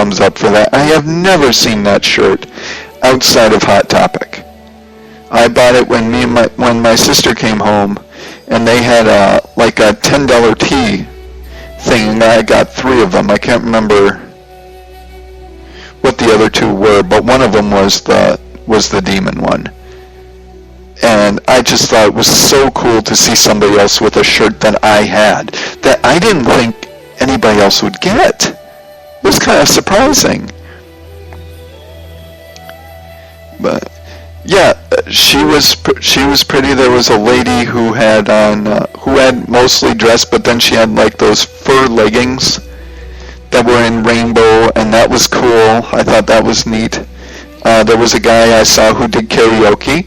thumbs up for that. I have never seen that shirt outside of Hot Topic. I bought it when my sister came home, and they had a $10 tea thing, and I got 3 of them. I can't remember what the other 2 were, but one of them was the demon one. And I just thought it was so cool to see somebody else with a shirt that I had, that I didn't think anybody else would get. It was kind of surprising. But yeah, she was pretty. There was a lady who had mostly dressed, but then she had like those fur leggings that were in rainbow, and that was cool. I thought that was neat. There was a guy I saw who did karaoke.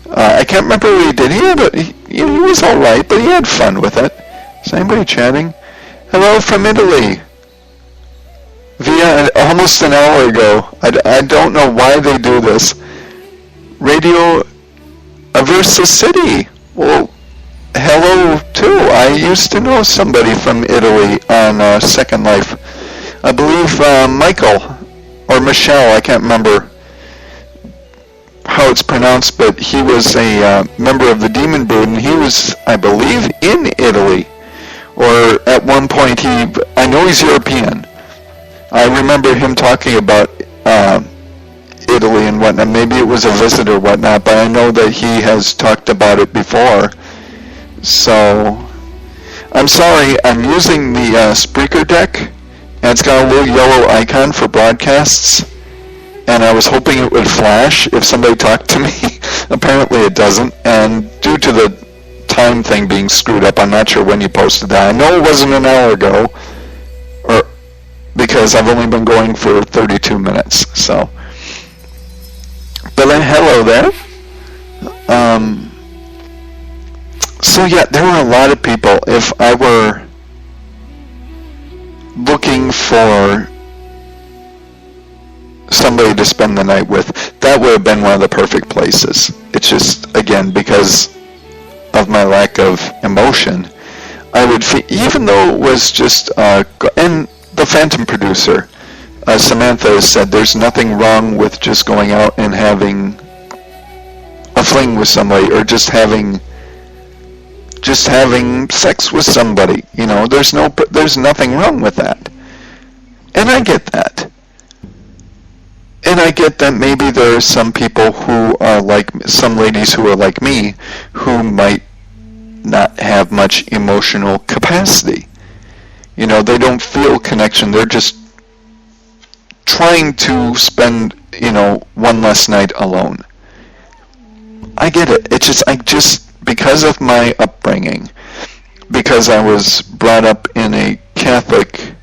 I can't remember what he did. He was all right, but he had fun with it. Is anybody chatting? Hello from Italy. Via almost an hour ago. I don't know why they do this. Radio Aversa City. Well, hello too. I used to know somebody from Italy on Second Life. I believe Michael or Michelle. I can't remember how it's pronounced, but he was a member of the Demon Brood, and he was, I believe, in Italy. Or at one point, I know he's European. I remember him talking about Italy and whatnot. Maybe it was a visit or whatnot, but I know that he has talked about it before. So, I'm sorry, I'm using the Spreaker deck, and it's got a little yellow icon for broadcasts, and I was hoping it would flash if somebody talked to me. Apparently it doesn't, and due to the time thing being screwed up, I'm not sure when you posted that. I know it wasn't an hour ago, because I've only been going for 32 minutes, so. But then, hello there. So yeah, there were a lot of people. If I were looking for somebody to spend the night with, that would have been one of the perfect places. It's just, again, because of my lack of emotion, I would feel, even though it was just, and the Phantom producer, Samantha, has said there's nothing wrong with just going out and having a fling with somebody, or just having sex with somebody. You know, there's nothing wrong with that. And I get that. And I get that maybe there are some people who are like, some ladies who are like me, who might not have much emotional capacity. You know, they don't feel connection. They're just trying to spend, one less night alone. I get it. It's just, because of my upbringing, because I was brought up in a Catholic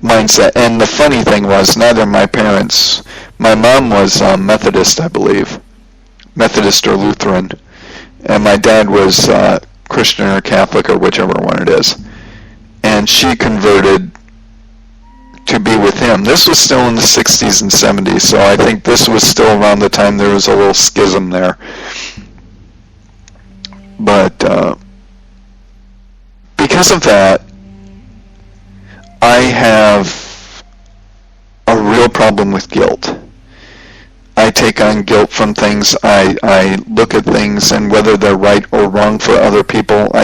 mindset, and the funny thing was, neither of my parents, my mom was Methodist, I believe, Methodist or Lutheran, and my dad was Christian or Catholic, or whichever one it is, and she converted to be with him. This was still in the 60s and 70s, so I think this was still around the time there was a little schism there. But because of that, I have a real problem with guilt. I take on guilt from things. I look at things, and whether they're right or wrong for other people,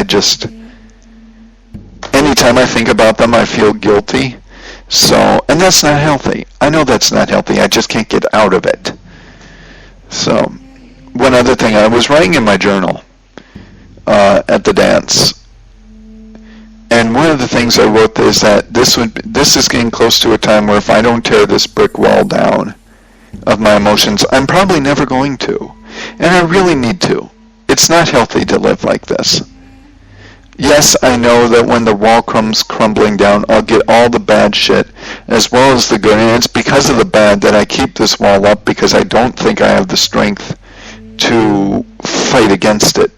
anytime I think about them, I feel guilty. So, and that's not healthy. I know that's not healthy. I just can't get out of it. So, one other thing, I was writing in my journal at the dance. And one of the things I wrote is that this is getting close to a time where if I don't tear this brick wall down of my emotions, I'm probably never going to. And I really need to. It's not healthy to live like this. Yes, I know that when the wall comes crumbling down, I'll get all the bad shit as well as the good. And it's because of the bad that I keep this wall up, because I don't think I have the strength to fight against it.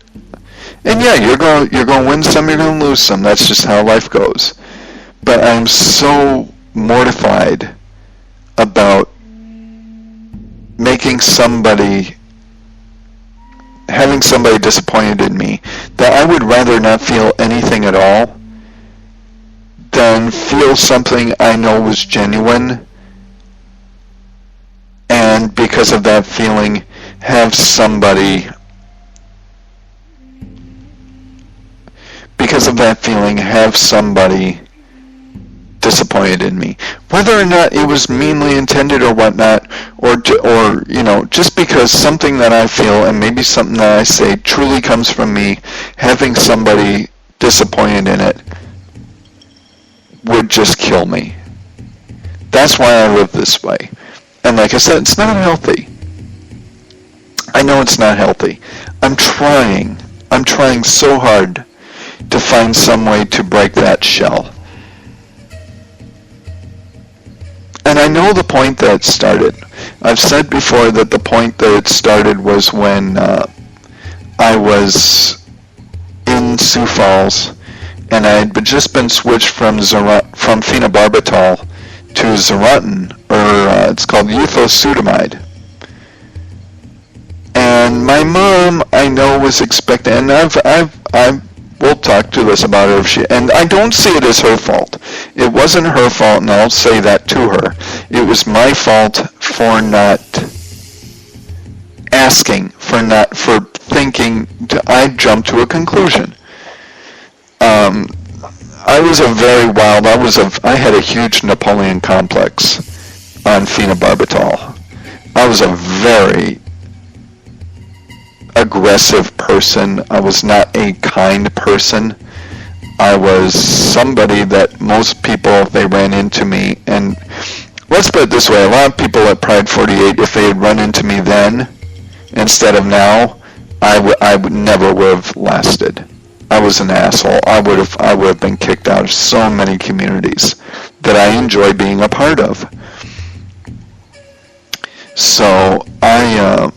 And yeah, you're going to win some, you're going to lose some. That's just how life goes. But I'm so mortified about having somebody disappointed in me, that I would rather not feel anything at all than feel something I know was genuine and because of that feeling, have somebody disappointed in me, whether or not it was meanly intended or whatnot, or just because something that I feel and maybe something that I say truly comes from me, having somebody disappointed in it would just kill me. That's why I live this way. And like I said, it's not healthy. I know it's not healthy. I'm trying so hard to find some way to break that shell. And I know the point that it started. I've said before that the point that it started was when I was in Sioux Falls, and I had just been switched from phenobarbital to Xarelto, or it's called euthosutamide. And my mom, I know, was expecting, and we'll talk to this about her and I don't see it as her fault. It wasn't her fault, and I'll say that to her. It was my fault for not asking, for thinking I jumped to a conclusion. I had a huge Napoleon complex on phenobarbital. I was a very aggressive person. I was not a kind person. I was somebody that most people, if they ran into me, and let's put it this way, a lot of people at Pride 48, if they had run into me then instead of now, I would never have lasted. I was an asshole. I would have been kicked out of so many communities that I enjoy being a part of. So I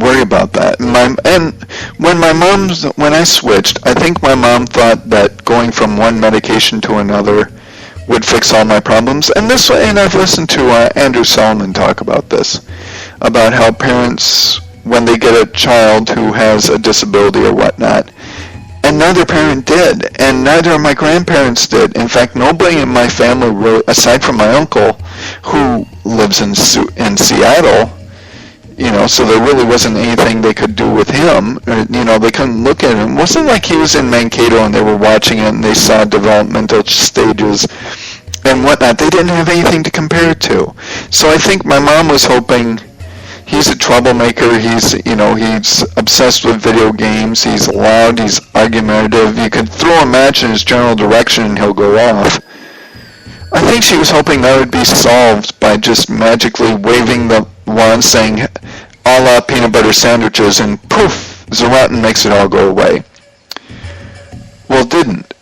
worry about that. And when I switched, I think my mom thought that going from one medication to another would fix all my problems. And I've listened to Andrew Solomon talk about this, about how parents, when they get a child who has a disability or whatnot, and neither parent did, and neither of my grandparents did. In fact, nobody in my family, really, aside from my uncle, who lives in Seattle, so there really wasn't anything they could do with him. They couldn't look at him. It wasn't like he was in Mankato and they were watching it and they saw developmental stages and whatnot. They didn't have anything to compare it to. So I think my mom was hoping, he's a troublemaker, he's obsessed with video games, he's loud, he's argumentative, you could throw a match in his general direction and he'll go off. I think she was hoping that would be solved by just magically waving the wand, saying, a la peanut butter sandwiches, and poof, Xarelto makes it all go away. Well, it didn't.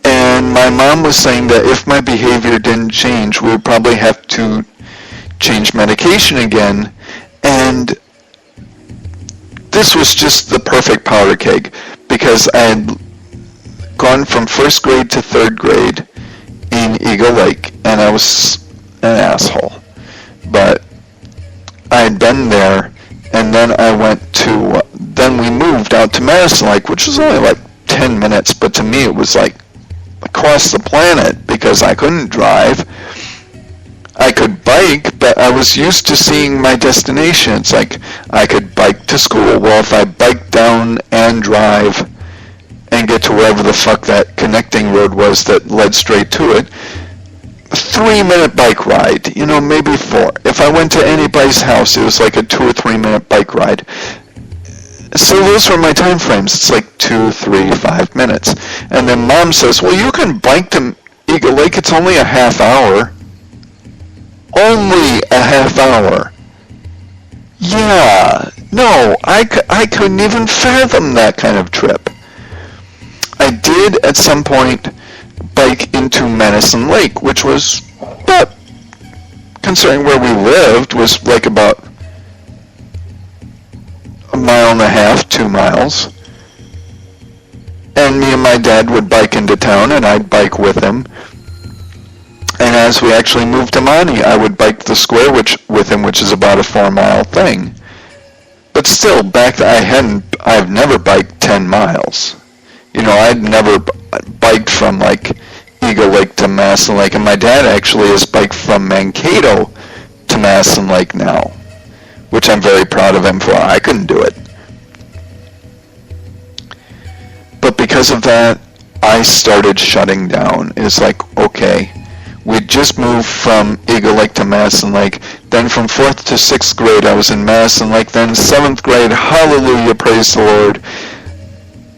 And my mom was saying that if my behavior didn't change, we would probably have to change medication again, and this was just the perfect powder keg, because I had gone from first grade to third grade in Eagle Lake, and I was an asshole, but I had been there, and then then we moved out to Madison Lake, which was only like 10 minutes, but to me it was like across the planet, because I couldn't drive. I could bike, but I was used to seeing my destination. It's like I could bike to school. Well, if I bike down and drive and get to wherever the fuck that connecting road was that led straight to it, 3-minute bike ride, maybe 4. If I went to anybody's house, it was like a 2 or 3 minute bike ride. So those were my time frames. It's like 2, 3, 5 minutes. And then Mom says, well, you can bike to Eagle Lake. It's only a half hour. Only a half hour. Yeah. No, I couldn't even fathom that kind of trip. I did at some point bike into Madison Lake, which was, but considering where we lived, was like about 1.5 miles, 2 miles. And me and my dad would bike into town, and I'd bike with him. And as we actually moved to Monty, I would bike the square with him, which is about a 4-mile thing. But still, I've never biked 10 miles. I'd never biked from like Eagle Lake to Masson Lake, and my dad actually has biked from Mankato to Masson Lake now, which I'm very proud of him for. I couldn't do it. But because of that, I started shutting down. It's like, okay, we just moved from Eagle Lake to Masson Lake. Then from 4th to 6th grade, I was in Masson Lake. Then 7th grade, hallelujah, praise the Lord,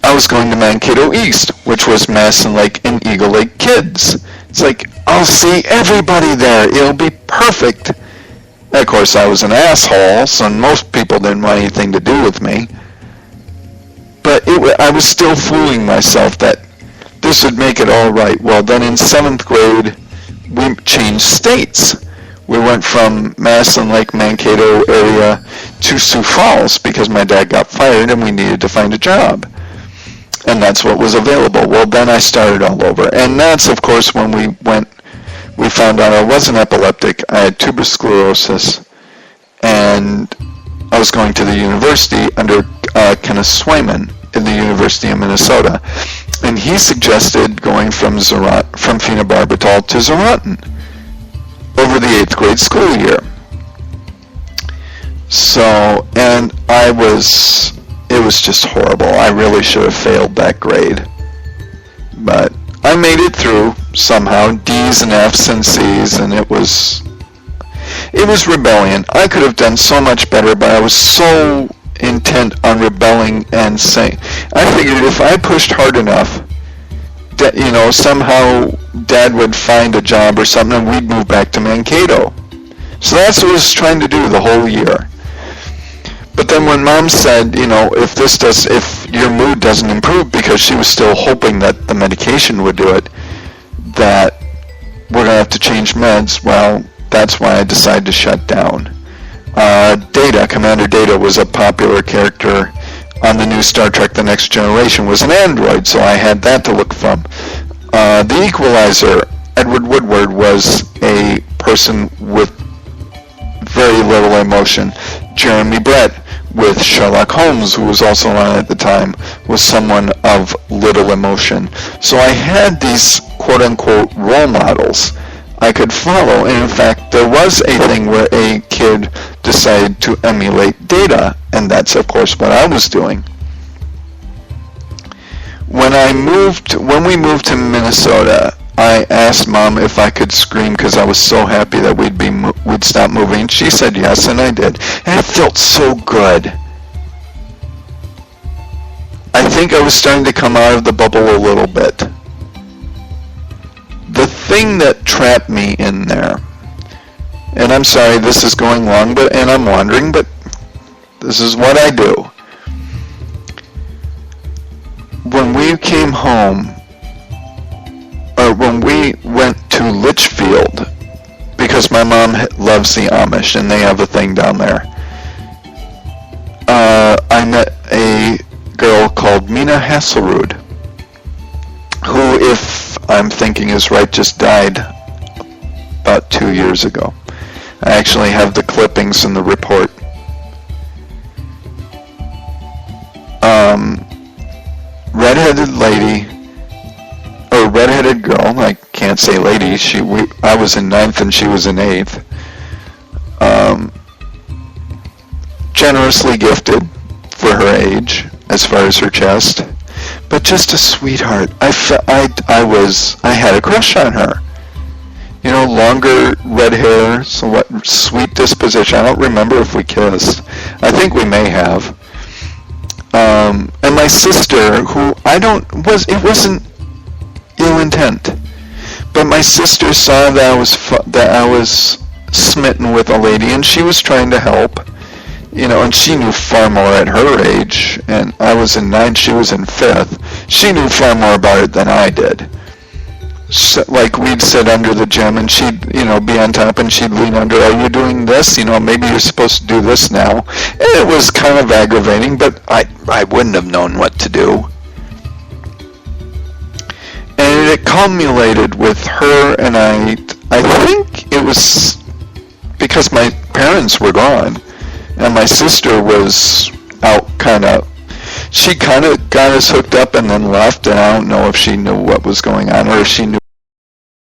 I was going to Mankato East, which was Masson Lake and Eagle Lake kids. It's like, I'll see everybody there. It'll be perfect. And of course, I was an asshole, so most people didn't want anything to do with me. But I was still fooling myself that this would make it all right. Well, then in 7th grade, we changed states. We went from Masson Lake, Mankato area to Sioux Falls because my dad got fired and we needed to find a job. And that's what was available. Well, then I started all over. And that's, of course, when we found out I wasn't epileptic. I had tuberous sclerosis. And I was going to the university under Kenneth Swayman in the University of Minnesota. And he suggested going from phenobarbital to Xarelto over the 8th grade school year. So, and it was just horrible. I really should have failed that grade. But I made it through somehow, D's and F's and C's, and it was rebellion. I could have done so much better, but I was so intent on rebelling and saying, I figured if I pushed hard enough, that, somehow Dad would find a job or something and we'd move back to Mankato. So that's what I was trying to do the whole year. But then when Mom said, if your mood doesn't improve, because she was still hoping that the medication would do it, that we're going to have to change meds, well, that's why I decided to shut down. Commander Data was a popular character on the new Star Trek The Next Generation, was an android, so I had that to look from. The Equalizer, Edward Woodward, was a person with very little emotion. Jeremy Brett, with Sherlock Holmes, who was also on at the time, was someone of little emotion. So I had these quote-unquote role models I could follow, and in fact there was a thing where a kid decided to emulate Data, and that's of course what I was doing. When we moved to Minnesota, I asked Mom if I could scream because I was so happy that we'd stop moving. She said yes, and I did, and it felt so good. I think I was starting to come out of the bubble a little bit. The thing that trapped me in there, and I'm sorry this is going long, and I'm wandering, but this is what I do. When we came home, or when we went to Litchfield, because my mom loves the Amish and they have a thing down there, I met a girl called Mina Hasselrud, who, if I'm thinking is right, just died about 2 years ago. I actually have the clippings in the report. Redheaded lady, or redheaded girl, I can't say lady, I was in 9th and she was in 8th. Generously gifted for her age, as far as her chest, but just a sweetheart. I had a crush on her. Longer red hair, sweet disposition. I don't remember if we kissed. I think we may have. And my sister, who it wasn't ill intent, but my sister saw that I was smitten with a lady, and she was trying to help, and she knew far more at her age, and I was in 9th, she was in 5th. She knew far more about it than I did. So, like, we'd sit under the gym, and she'd, be on top, and she'd lean under, are you doing this? Maybe you're supposed to do this now. And it was kind of aggravating, but I wouldn't have known what to do. And it culminated with her and I think it was because my parents were gone, and my sister was out she kind of got us hooked up and then left, and I don't know if she knew what was going on or if she knew